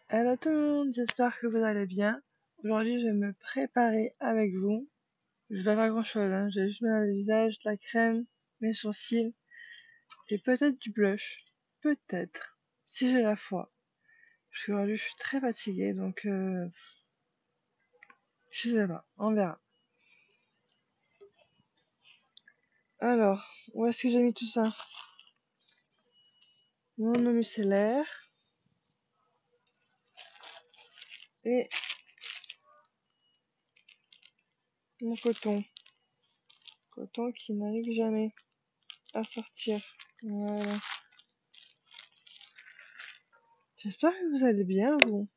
Hello tout le monde, j'espère que vous allez bien. Aujourd'hui, je vais me préparer avec vous. Je vais pas faire grand chose, hein. Je vais juste mettre le visage, de la crème, mes sourcils et peut-être du blush. Peut-être, si j'ai la foi. Parce qu'aujourd'hui, je suis très fatiguée, donc je sais pas, on verra. Alors, où est-ce que j'ai mis tout ça? Mon eau micellaire et mon coton. Coton qui n'arrive jamais à sortir. Voilà. J'espère que vous allez bien, vous.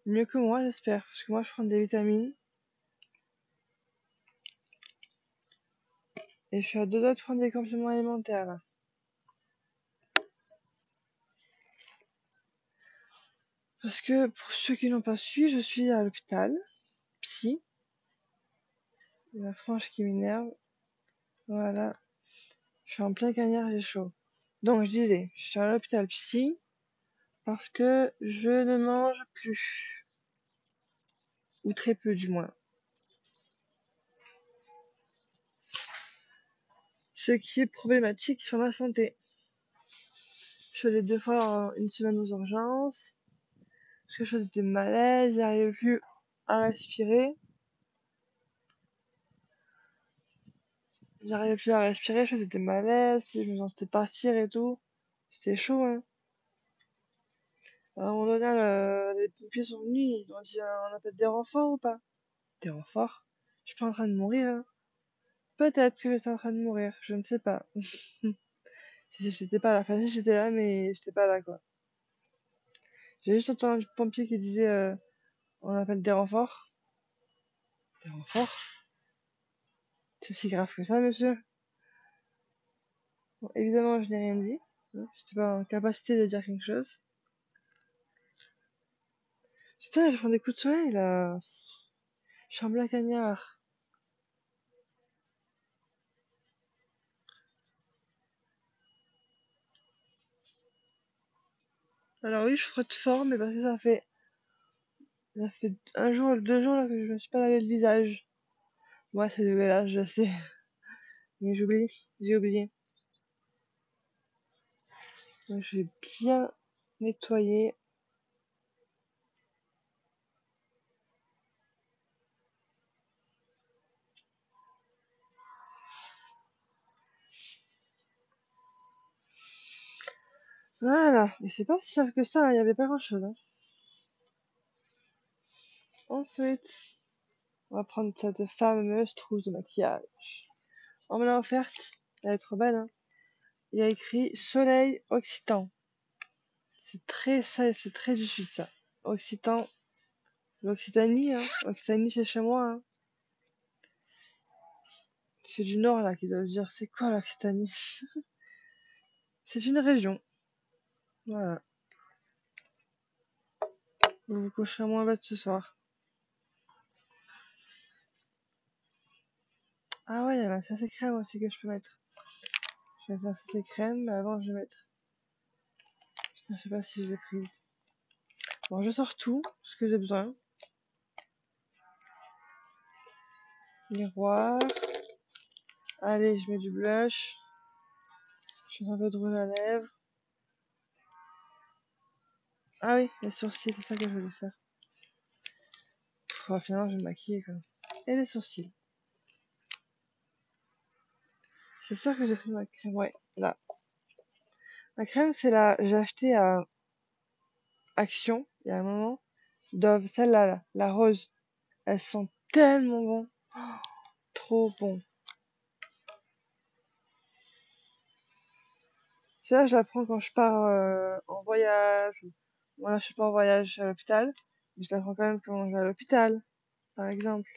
Mieux que moi, j'espère. Parce que moi, je prends des vitamines. Et je suis à deux doigts de prendre des compléments alimentaires, là. Parce que, pour ceux qui n'ont pas su, je suis à l'hôpital. Psy. La frange qui m'énerve. Voilà. Je suis en plein cagnard, j'ai chaud. Donc, je disais, je suis à l'hôpital psy. Parce que je ne mange plus. Ou très peu, du moins. Ce qui est problématique sur ma santé. Je suis allée 2 fois en une semaine aux urgences. Parce que je faisais des malaises, j'arrivais plus à respirer. J'arrivais plus à respirer, je faisais des malaises, je me sentais partir et tout. C'était chaud, hein. À un moment donné, les pompiers sont venus, ils ont dit, on appelle des renforts ou pas? Des renforts? Je suis pas en train de mourir, hein. Peut-être que j'étais en train de mourir, je ne sais pas. J'étais pas là, enfin si j'étais là, mais j'étais pas là, quoi. J'ai juste entendu un pompier qui disait, on appelle des renforts. Des renforts? C'est si grave que ça, monsieur? Bon, évidemment, je n'ai rien dit. J'étais pas en capacité de dire quelque chose. Putain, je prends des coups de soleil, là. Je suis en plein cagnard. Alors oui, je frotte fort, mais parce que ça fait un jour, 2 jours là que je me suis pas lavé le visage. Ouais, c'est dégueulasse, je sais. Mais j'ai oublié. Donc, je vais bien nettoyer. Voilà. Et c'est pas si cher que ça, il y avait pas grand chose, hein. Ensuite, on va prendre cette fameuse trousse de maquillage. On me l'a offerte. Elle est trop belle, hein. Il y a écrit Soleil Occitan. C'est très ça, c'est très du sud, ça. Occitan. L'Occitanie, hein. Occitanie, c'est chez moi, hein. C'est du nord, là, qui doivent dire, c'est quoi l'Occitanie? C'est une région. Voilà. Vous vous coucherez moins bête ce soir. Ah ouais, il y a la sachet crème aussi que je peux mettre. Je vais faire sachet crème, mais avant je vais mettre. Putain, je sais pas si je l'ai prise. Bon, je sors tout, ce que j'ai besoin. Miroir. Allez, je mets du blush. Je mets un peu de rouge à lèvres. Ah oui, les sourcils, c'est ça que je voulais faire. Finalement, je vais me maquiller quand même. Et les sourcils. J'espère que j'ai pris ma crème. Ouais, là. Ma crème, c'est là. J'ai acheté à Action, il y a un moment. Dove, celle-là, là, la rose. Elles sont tellement bon. Trop bon. Ça, je la prends quand je pars en voyage. Voilà, je suis pas en voyage à l'hôpital. Mais je la prends quand même quand je vais à l'hôpital, par exemple.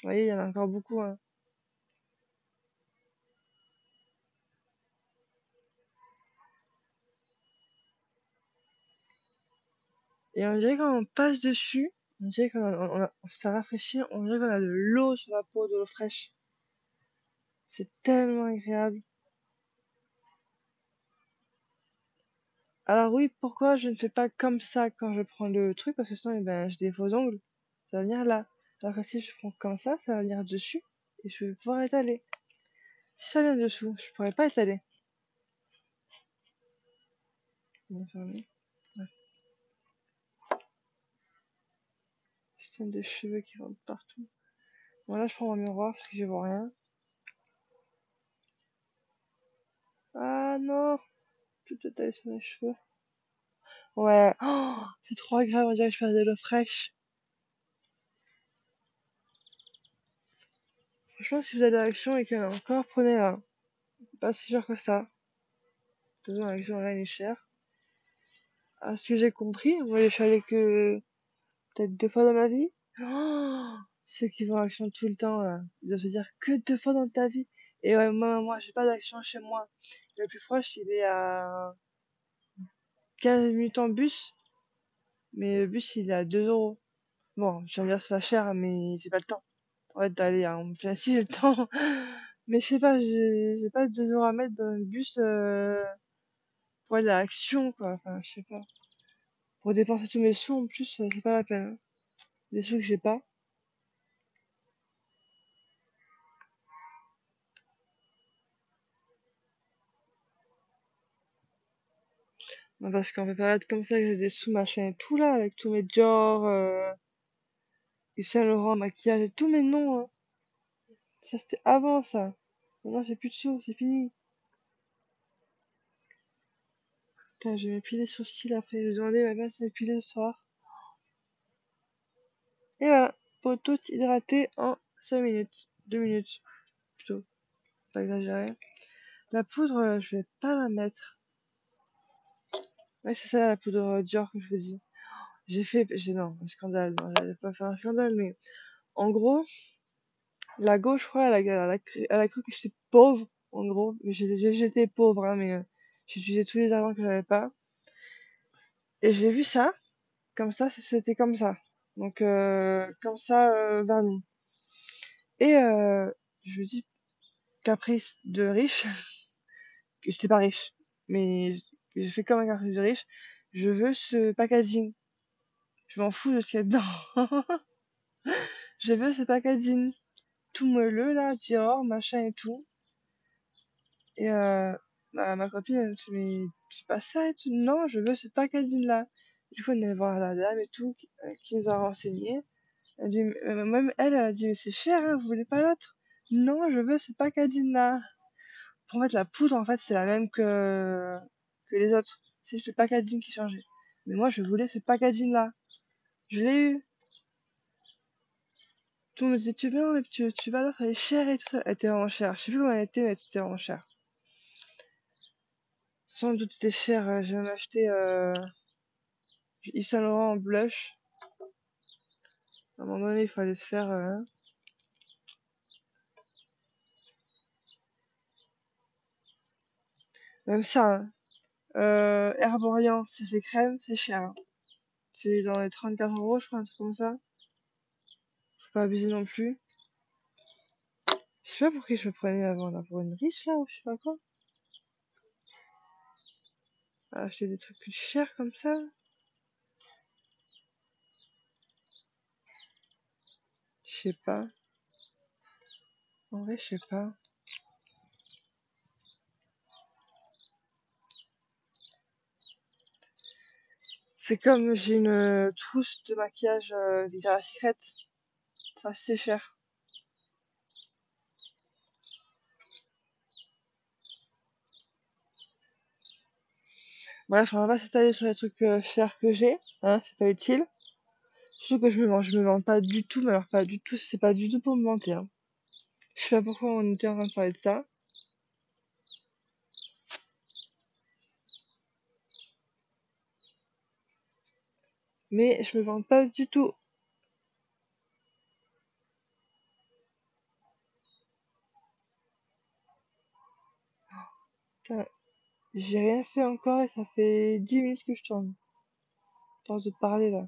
Vous voyez, il y en a encore beaucoup, hein. Et on dirait quand on passe dessus, on dirait ça rafraîchit, on dirait qu'on a de l'eau sur la peau, de l'eau fraîche. C'est tellement agréable. Alors oui, pourquoi je ne fais pas comme ça quand je prends le truc? Parce que sinon, eh ben, j'ai des faux ongles. Ça va venir là. Alors que si je prends comme ça va venir dessus et je vais pouvoir étaler. Si ça vient dessous, je pourrais pas étaler. On va fermer. Ouais. Putain de cheveux qui rentrent partout. Bon là, je prends mon miroir parce que je vois rien. Ah non, tout étalé sur mes cheveux. Ouais, oh, c'est trop agréable, on dirait que je fais de l'eau fraîche. Franchement, si vous avez de l'action et qu'il y en a encore, prenez-la. Pas si cher que ça. De toute façon, l'action online est chère. À ce que j'ai compris, moi je suis allée que peut-être 2 fois dans ma vie. Oh, ceux qui vont à Action tout le temps, là, ils doivent se dire que 2 fois dans ta vie. Et ouais, moi, j'ai pas d'Action chez moi. Le plus proche, il est à 15 minutes en bus, mais le bus, il est à 2 euros. Bon, je vais dire, c'est pas cher, mais j'ai pas le temps. En fait, d'aller, hein. Enfin, si, j'ai le temps. Mais je sais pas, j'ai pas 2 euros à mettre dans le bus pour aller à Action, quoi. Enfin, je sais pas. Pour dépenser tous mes sous, en plus, c'est pas la peine, hein. Des sous que j'ai pas. Non, parce qu'en fait, période comme ça, j'ai des sous machin et tout là, avec tous mes Dior, Yves Saint Laurent, maquillage et tout, mais non, hein. Ça c'était avant ça. Maintenant j'ai plus de sous, c'est fini. Putain, je vais m'épiler les sourcils après. Je vais demander à ma mère de m'épiler le soir. Et voilà, peau toute hydratée en 5 minutes. 2 minutes, plutôt, pas exagéré. La poudre, je vais pas la mettre. Ouais, c'est ça la poudre Dior que je vous dis. Non, un scandale, non, j'allais pas faire un scandale, mais en gros, la gauche, je crois, elle a cru que j'étais pauvre, en gros. J'étais pauvre, hein, mais j'utilisais tous les argents que j'avais pas. Et j'ai vu ça, comme ça, c'était comme ça. Donc, comme ça, vers nous. Et je me dis, caprice de riche, que j'étais pas riche, mais j'ai fait comme un caprice de riche. Je veux ce packaging. Je m'en fous de ce qu'il y a dedans. Je veux ce packaging. Tout moelleux, là, Dior, machin et tout. Et ma copine, elle me fait, mais c'est pas ça et tout. Non, je veux ce packaging-là. Du coup, on est allé voir la dame et tout, qui nous a renseigné. Elle dit, même elle, elle a dit, mais c'est cher, hein, vous voulez pas l'autre? Non, je veux ce packaging-là. Pour mettre la poudre, en fait, c'est la même que les autres. C'est juste le packaging qui changeait. Mais moi, je voulais ce packaging-là. Je l'ai eu. Tout le monde me disait, tu veux, mais tu vas l'autre, elle est chère et tout ça. Elle était vraiment chère. Je sais plus comment elle était, mais elle était vraiment chère. Sans doute c'était cher. J'ai même acheté Yves Saint Laurent en blush. À un moment donné, il fallait se faire. Même ça, hein. Herborian, c'est crème, c'est cher, hein. C'est dans les 34 euros, je crois, un truc comme ça. Faut pas abuser non plus. Je sais pas pour qui je me prenais avant, là, pour une riche, là, ou je sais pas quoi. Acheter des trucs plus chers comme ça. Je sais pas. En vrai, je sais pas. C'est comme j'ai une trousse de maquillage Victoria's Secret. Ça, c'est cher. Bref, on va pas s'étaler sur les trucs chers que j'ai, hein, c'est pas utile. Surtout que je me vante pas du tout, mais alors pas du tout, c'est pas du tout pour me vanter, hein. Je sais pas pourquoi on était en train de parler de ça, mais je me vante pas du tout. Putain, j'ai rien fait encore et ça fait 10 minutes que je tourne. À force de parler là.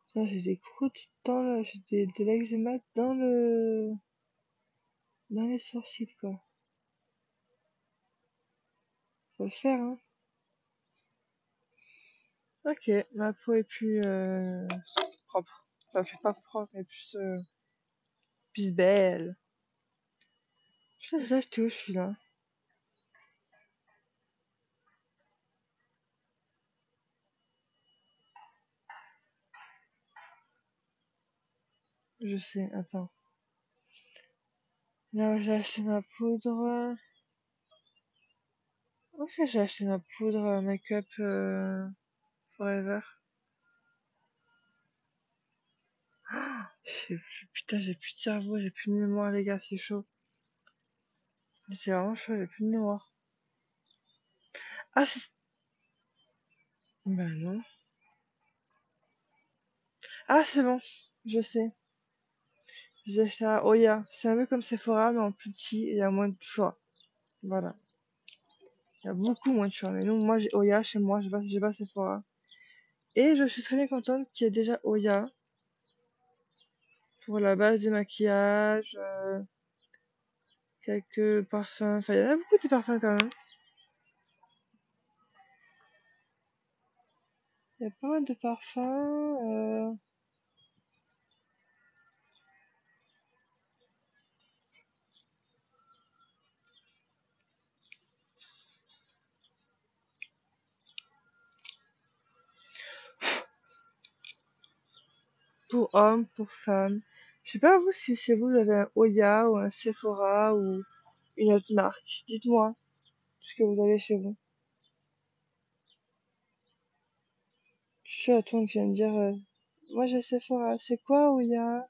Putain, j'ai des croûtes j'ai de l'eczéma dans les sourcils quoi. Faut le faire, hein. Ok, ma peau est plus propre. Enfin, pas propre, mais plus belle. Je l'ai déjà acheté où celui-là? Je sais, attends. Là où j'ai acheté ma poudre. Où est-ce que j'ai acheté ma poudre make-up Forever? Je sais plus, putain, j'ai plus de cerveau, j'ai plus de mémoire, les gars, c'est chaud. C'est vraiment chaud, j'ai plus de mémoire. Ah, c'est... Bah non. Ah, c'est bon, je sais. J'ai acheté à Oya. C'est un peu comme Sephora, mais en plus petit, et il y a moins de choix. Voilà. Il y a beaucoup moins de choix. Mais nous, moi, j'ai Oya chez moi, j'ai pas Sephora. Et je suis très bien contente qu'il y ait déjà Oya pour la base du maquillage, quelques parfums. Enfin, il y en a beaucoup de parfums quand même. Il y a pas mal de parfums. Pour hommes, pour femmes. Je sais pas vous si chez vous, vous avez un Oya ou un Sephora ou une autre marque. Dites-moi ce que vous avez chez vous. Je suis à toi qui vient me dire moi j'ai Sephora. C'est quoi Oya?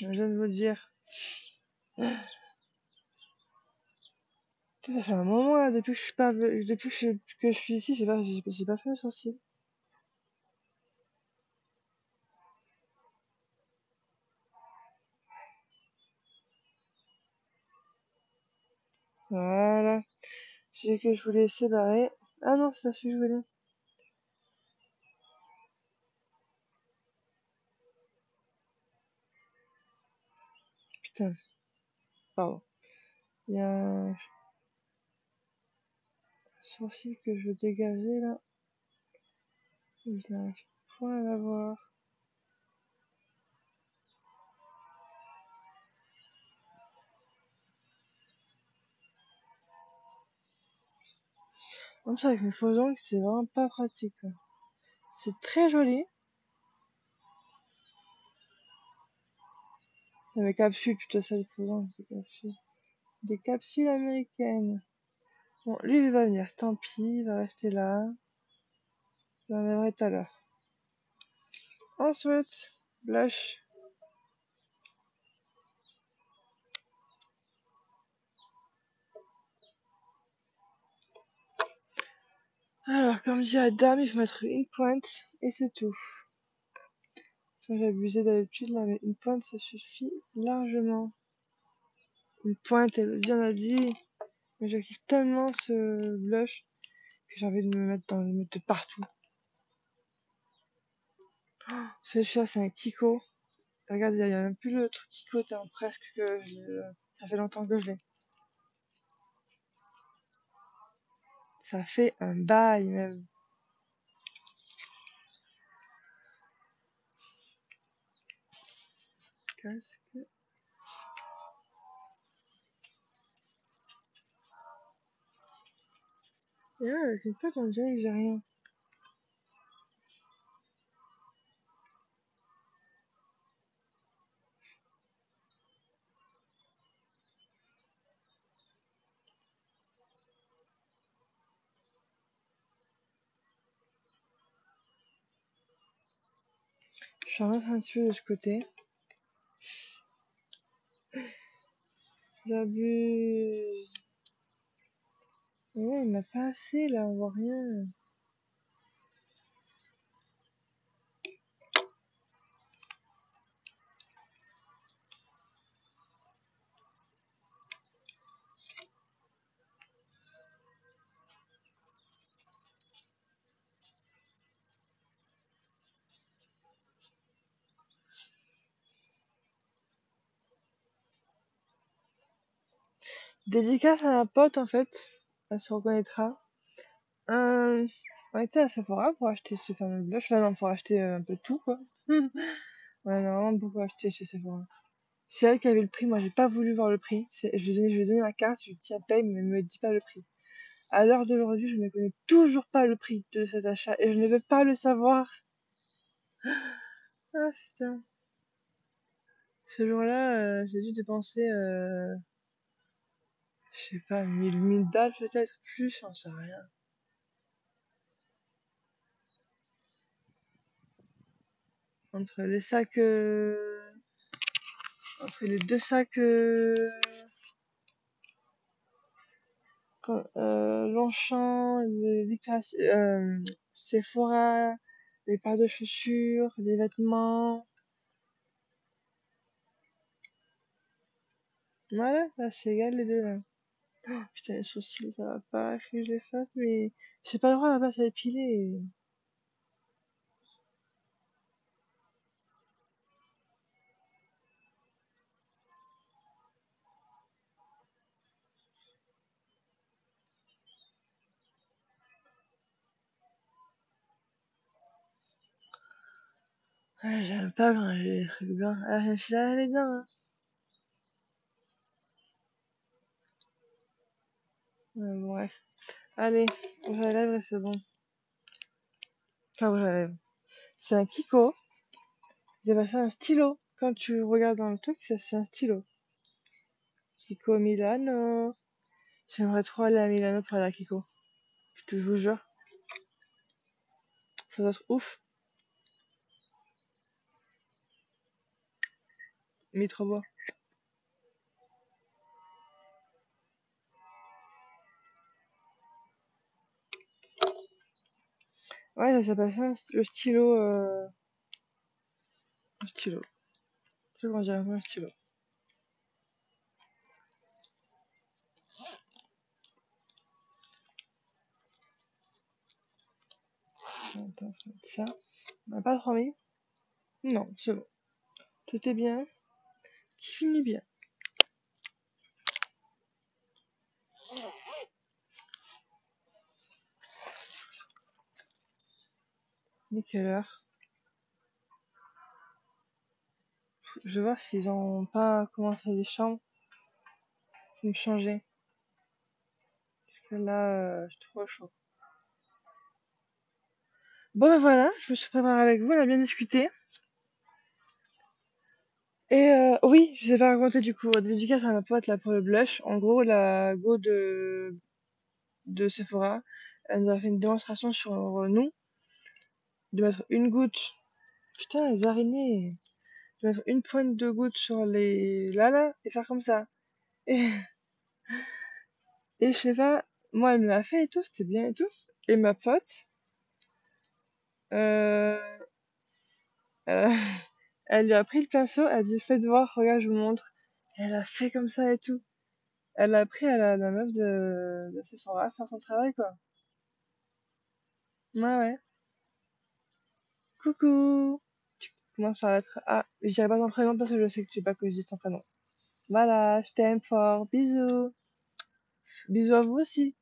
Je viens de vous dire. Ça fait un moment là, depuis que je suis pas depuis que je suis ici, j'ai pas fait mes sourcils. Voilà. J'ai que je voulais séparer. Ah non, c'est pas ce que je voulais. Putain, pardon. Il y a un sourcil que je veux dégager là. Et je n'arrive point à l'avoir. Comme ça, avec mes faux ongles, c'est vraiment pas pratique, quoi. C'est très joli. C'est mes capsules, plutôt ça, les faux ongles, des capsules. Des capsules américaines. Bon, lui, il va venir. Tant pis, il va rester là. Je l'enlèverai tout à l'heure. Ensuite, blush. Alors, comme dit Adam, il faut mettre une pointe et c'est tout. Sans j'ai abusé d'habitude, là, mais une pointe, ça suffit largement. Une pointe, elle en a dit. Mais je kiffe tellement ce blush que j'ai envie de me mettre de partout. Celui-là, c'est un Kiko. Regarde, il y a même plus le truc Kiko, presque que ça fait longtemps que je l'ai. Ça fait un bail même. Casque. Et là, avec une pote, on dirait que j'ai rien. Je vais en mettre un petit peu de ce côté. J'abuse. Ouais, il n'a pas assez là, on voit rien. Dédicace à un pote, en fait. Elle se reconnaîtra. On était à Sephora pour acheter ce fameux blush. Enfin, non, pour acheter un peu tout, quoi. Ouais, normalement, beaucoup acheter chez Sephora. C'est elle qui avait le prix. Moi, j'ai pas voulu voir le prix. Je lui ai donné ma carte. Je lui ai dit, tiens, paye, mais me dis pas le prix. À l'heure d'aujourd'hui, je ne connais toujours pas le prix de cet achat et je ne veux pas le savoir. Ah, putain. Ce jour-là, j'ai dû dépenser, je sais pas, 1000 balles peut-être, plus, j'en sais rien. Entre les sacs, entre les deux sacs, Longchamp, le Sephora, les paires de chaussures, les vêtements. Voilà, là, c'est égal les deux, là. Oh, putain, les sourcils, ça va pas, il faut que je les fasse, mais j'ai pas le droit là-bas, à épiler. Ouais, j'aime pas quand j'ai des trucs blancs. Ah, je suis là, les dents, hein. Bon, bref. Allez, rouge à lèvres et c'est bon. Enfin, rouge à lèvres. C'est un Kiko. J'ai passé un stylo. Quand tu regardes dans le truc, ça c'est un stylo. Kiko Milano. J'aimerais trop aller à Milano pour aller à Kiko. Je te vous jure. Ça doit être ouf. Mitrobois. Ouais, ça s'appelle ça, le stylo. Un stylo. Je sais pas comment dire, un stylo. Attends, je vais mettre ça. On n'a pas 3000. Non, c'est bon. Tout est bien. Qui finit bien. Il est quelle heure? Je vais voir s'ils ont pas commencé les chambres. Je vais me changer. Parce que là, je suis trop chaud. Bon, ben voilà, je me suis préparée avec vous, on a bien discuté. Et oui, je vais raconter du coup, dédicace à ma pote là pour le blush. En gros, la go de Sephora, elle nous a fait une démonstration sur nous, de mettre une goutte. Putain, les araignées! De mettre une pointe de goutte sur les là et faire comme ça. Et, et je sais pas, moi elle me l'a fait et tout, c'était bien et tout. Et ma pote, euh, euh, elle lui a pris le pinceau, elle a dit faites voir, regarde, je vous montre. Et elle a fait comme ça et tout. Elle a appris à la meuf de Sephora à faire son travail, quoi. Ouais, ouais. Coucou! Tu commences par lettre A. Je dirais pas ton prénom parce que je sais que tu veux pas que je dise ton prénom. Voilà, je t'aime fort. Bisous. Bisous à vous aussi.